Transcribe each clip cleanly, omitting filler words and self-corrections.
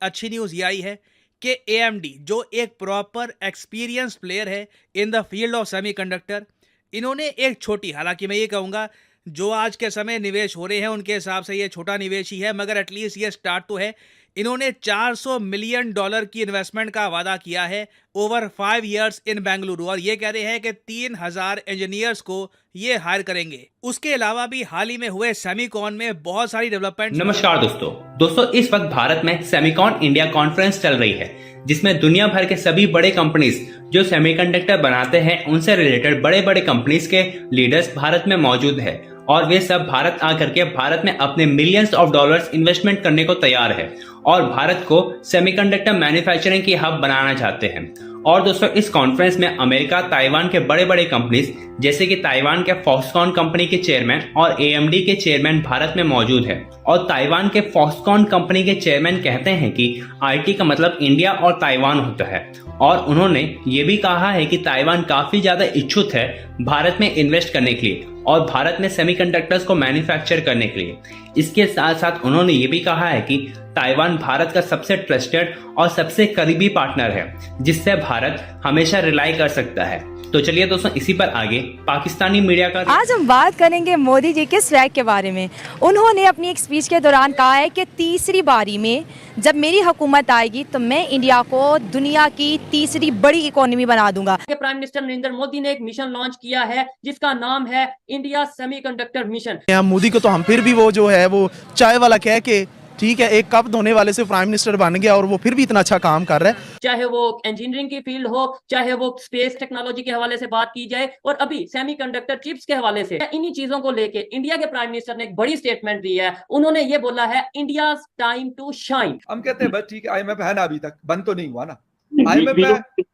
अच्छी न्यूज़ ये आई है कि AMD जो एक प्रॉपर एक्सपीरियंस प्लेयर है in the field of semiconductor, इन्होंने एक छोटी, हालांकि मैं ये कहूँगा जो आज के समय निवेश हो रहे हैं उनके हिसाब से ये छोटा निवेश ही है, मगर एटलीस्ट ये स्टार्ट तो है। इन्होंने $400 मिलियन की इन्वेस्टमेंट का वादा किया है ओवर 5 इयर्स इन बेंगलुरु, और ये कह रहे हैं कि 3000 इंजीनियर्स को ये हायर करेंगे। उसके अलावा भी हाल ही में हुए सेमीकॉन में बहुत सारी डेवलपमेंट। नमस्कार दोस्तों, इस वक्त भारत में सेमीकॉन इंडिया कॉन्फ्रेंस चल रही है, जिसमें दुनिया भर के सभी बड़े कंपनीज जो सेमीकंडक्टर बनाते हैं उनसे रिलेटेड बड़े बड़े कंपनीज के लीडर्स भारत में मौजूद है, और वे सब भारत आकर के भारत में अपने मिलियंस ऑफ डॉलर्स इन्वेस्टमेंट करने को तैयार है और भारत को सेमीकंडक्टर मैन्युफैक्चरिंग की हब बनाना चाहते हैं। और दोस्तों, इस कॉन्फ्रेंस में अमेरिका, ताइवान के बड़े बड़े कंपनीज जैसे कि ताइवान के फॉक्सकॉन कंपनी के चेयरमैन और AMD के चेयरमैन भारत में मौजूद है। और ताइवान के फॉक्सकॉन कंपनी के चेयरमैन कहते हैं कि IT का मतलब इंडिया और ताइवान होता है, और उन्होंने ये भी कहा है कि ताइवान काफी ज्यादा इच्छुक है भारत में इन्वेस्ट करने के लिए और भारत में सेमीकंडक्टर्स को मैन्युफैक्चर करने के लिए। इसके साथ साथ उन्होंने ये भी कहा है कि ताइवान भारत का सबसे ट्रस्टेड और सबसे करीबी पार्टनर है, जिससे भारत हमेशा रिलाई कर सकता है। तो चलिए दोस्तों, इसी पर आगे पाकिस्तानी मीडिया का आज हम बात करेंगे मोदी जी के स्वैग के बारे में। उन्होंने अपनी एक स्पीच के दौरान कहा है कि तीसरी बारी में जब मेरी हुकूमत आएगी तो मैं इंडिया को दुनिया की तीसरी बड़ी इकोनॉमी बना दूंगा। प्राइम मिनिस्टर नरेंद्र मोदी ने एक मिशन लॉन्च किया है जिसका नाम है इंडिया सेमीकंडक्टर मिशन। मोदी को तो हम फिर भी वो जो है वो चाय वाला कह के ठीक है, एक कप धोने वाले से प्राइम मिनिस्टर बन गया और वो फिर भी इतना अच्छा काम कर रहा है। चाहे वो इंजीनियरिंग की फील्ड हो, चाहे वो स्पेस टेक्नोलॉजी के हवाले से बात की जाए, और अभी सेमीकंडक्टर चिप्स के हवाले से, इन्हीं चीजों को लेके इंडिया के प्राइम मिनिस्टर ने एक बड़ी स्टेटमेंट दी है। उन्होंने ये बोला है, इंडिया टाइम टू शाइन। हम कहते हैं बस ठीक है, IMF है ना, अभी तक बंद तो नहीं हुआ ना IMF है।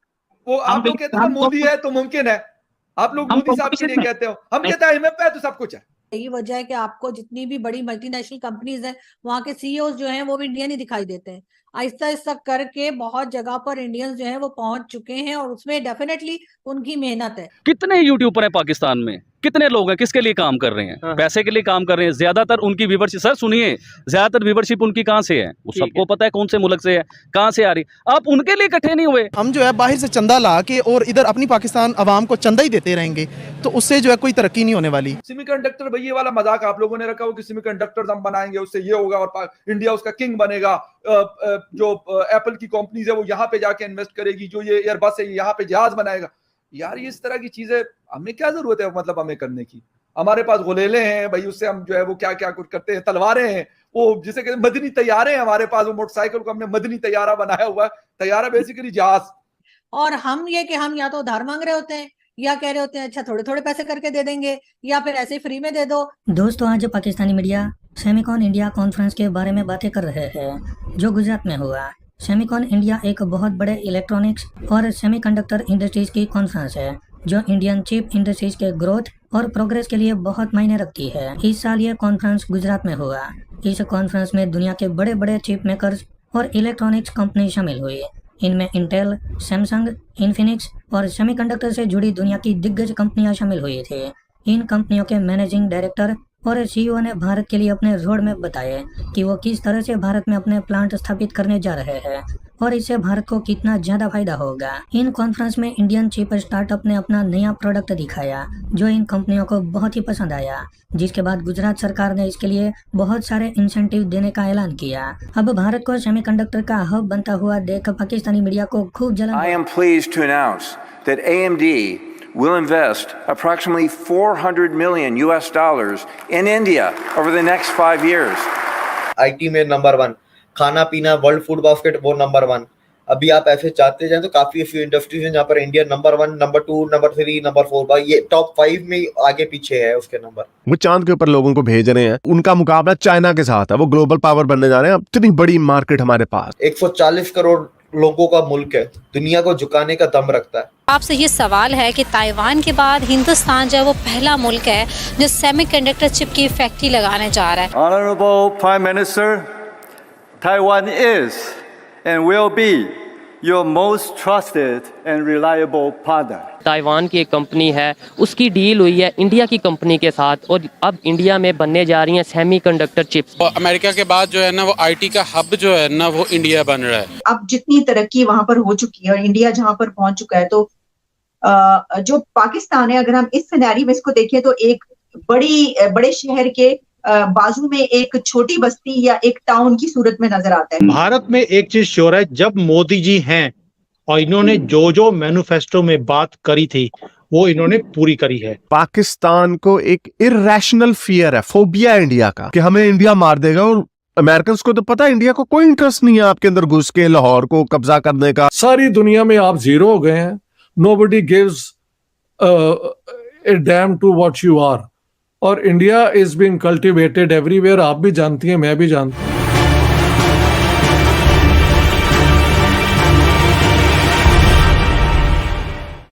वो आप लोग कहते हैं मोदी है तो मुमकिन है, आप लोग मोदी साहब के लिए कहते हो, हम कहते हैं IMF है तो सब कुछ है। यही वजह है कि आपको जितनी भी बड़ी मल्टीनेशनल कंपनीज हैं, वहाँ के CEOs जो हैं वो भी इंडियन ही दिखाई देते हैं। आहिस्ता आहिस्ता करके बहुत जगह पर इंडियंस जो हैं वो पहुंच चुके हैं और उसमें डेफिनेटली उनकी मेहनत है। कितने यूट्यूबर हैं पाकिस्तान में, कितने लोग हैं, किसके लिए काम कर रहे हैं? पैसे के लिए काम कर रहे हैं। ज्यादातर उनकी व्यूवरशिप, सर सुनिए, ज्यादातर व्यूवरशिप उनकी कहाँ से है? वो सबको पता है कौन से मुल्क से है, कहाँ से आ रही। आप उनके लिए इकट्ठे नहीं हुए। हम जो है बाहर से चंदा ला के और इधर अपनी पाकिस्तान अवाम को चंदा ही देते रहेंगे तो उससे जो है कोई तरक्की नहीं होने वाली। सेमीकंडक्टर भाई, ये वाला मजाक आप लोगों ने रखा हो कि सेमीकंडक्टर्स हम बनाएंगे उससे ये होगा और इंडिया उसका किंग बनेगा। जो एप्पल की कंपनीज है वो यहाँ पे जाके इन्वेस्ट करेगी, जो ये एयरबस है यहाँ पे जहाज बनाएगा। यार ये इस तरह की चीजें हमें क्या जरूरत है मतलब हमें करने की? हमारे पास गोलेले हैं भाई, उससे हम जो है वो क्या क्या कुछ करते हैं, तलवारें हैं, वो जिसे कहते हैं मदनी तैयारे हैं हमारे पास, वो मोटरसाइकिल को हमने मदनी तैयारा बनाया हुआ है। तैयारा बेसिकली जहाज। और हम ये कि हम या तो उधार मांग रहे होते हैं या कह रहे होते हैं अच्छा थोड़े थोड़े पैसे करके दे देंगे या फिर ऐसे ही फ्री में दे दो। दोस्तों, आज Pakistani media Semicon India conference के बारे में बातें कर रहे हैं जो गुजरात में हुआ। सेमीकॉन इंडिया एक बहुत बड़े इलेक्ट्रॉनिक्स और सेमीकंडक्टर इंडस्ट्रीज की कॉन्फ्रेंस है जो इंडियन चिप इंडस्ट्रीज के ग्रोथ और प्रोग्रेस के लिए बहुत मायने रखती है। इस साल ये कॉन्फ्रेंस गुजरात में हुआ। इस कॉन्फ्रेंस में दुनिया के बड़े बड़े चिप मेकर्स और इलेक्ट्रॉनिक्स कंपनी शामिल हुई। इनमें इंटेल, सैमसंग, इन्फिनिक्स और सेमीकंडक्टर से जुड़ी दुनिया की दिग्गज कंपनियां शामिल हुई थी। इन कंपनियों के मैनेजिंग डायरेक्टर और CEO ने भारत के लिए अपने रोड मैप बताए कि वो किस तरह से भारत में अपने प्लांट स्थापित करने जा रहे हैं और इससे भारत को कितना ज्यादा फायदा होगा। इन कॉन्फ्रेंस में इंडियन चिप स्टार्टअप ने अपना नया प्रोडक्ट दिखाया जो इन कंपनियों को बहुत ही पसंद आया, जिसके बाद गुजरात सरकार ने इसके लिए बहुत सारे इंसेंटिव देने का ऐलान किया। अब भारत को सेमीकंडक्टर का हब बनता हुआ देख पाकिस्तानी मीडिया को खूब जलन। I am pleased to announce that AMD will invest approximately $400 million in India over the next 5 years. IT में नंबर 1, खाना पीना वर्ल्ड फूड बास्केट वो नंबर 1। अभी आप ऐसे चाहते जाएं तो काफी फ्यू इंडस्ट्रीज हैं जहाँ पर India number 1, number 2, number 3, number 4 भाई ये टॉप 5 में आगे पीछे है उसके नंबर। वो चांद के ऊपर लोगों को भेज रहे हैं, उनका मुकाबला चाइना के साथ है। वो ग्लोबल पावर बनने जा रहे हैं। इतनी बड़ी मार्केट हमारे पास, 140 करोड़ लोगों का मुल्क है, दुनिया को झुकाने का दम रखता है। आपसे ये सवाल है कि ताइवान के बाद हिंदुस्तान जो है वो पहला मुल्क है जो सेमीकंडक्टर चिप की फैक्ट्री लगाने जा रहा है। Honorable Prime Minister, Taiwan is and will be your most trusted and reliable partner. Taiwan की एक कंपनी है, उसकी डील हुई है इंडिया की कंपनी के साथ और अब इंडिया में बनने जा रही हैं सेमीकंडक्टर चिप्स। अमेरिका के बाद जो है ना वो आईटी का हब जो है ना वो इंडिया बन रहा है। अब जितनी तरक्की वहां पर हो चुकी है और इंडिया जहां पर पहुंच चुका है, तो जो पाकिस्तान है, अगर हम इस सिनेरियो में इसको देखें तो एक बड़े शहर के बाजू में एक छोटी बस्ती या एक टाउन की सूरत में नजर आता है। भारत में एक चीज श्योर है, जब मोदी जी हैं और इन्होंने जो मैनिफेस्टो में बात करी थी वो इन्होंने पूरी करी है। पाकिस्तान को एक इरैशनल फियर है, फोबिया इंडिया का, कि हमें इंडिया मार देगा। और अमेरिकन को तो पता है इंडिया को कोई इंटरेस्ट नहीं है आपके अंदर घुस के लाहौर को कब्जा करने का। सारी दुनिया में आप जीरो हो गए हैं। Nobody gives a damn to what you are, और India is being cultivated everywhere. आप भी जानती हैं, मैं भी जानता हूं।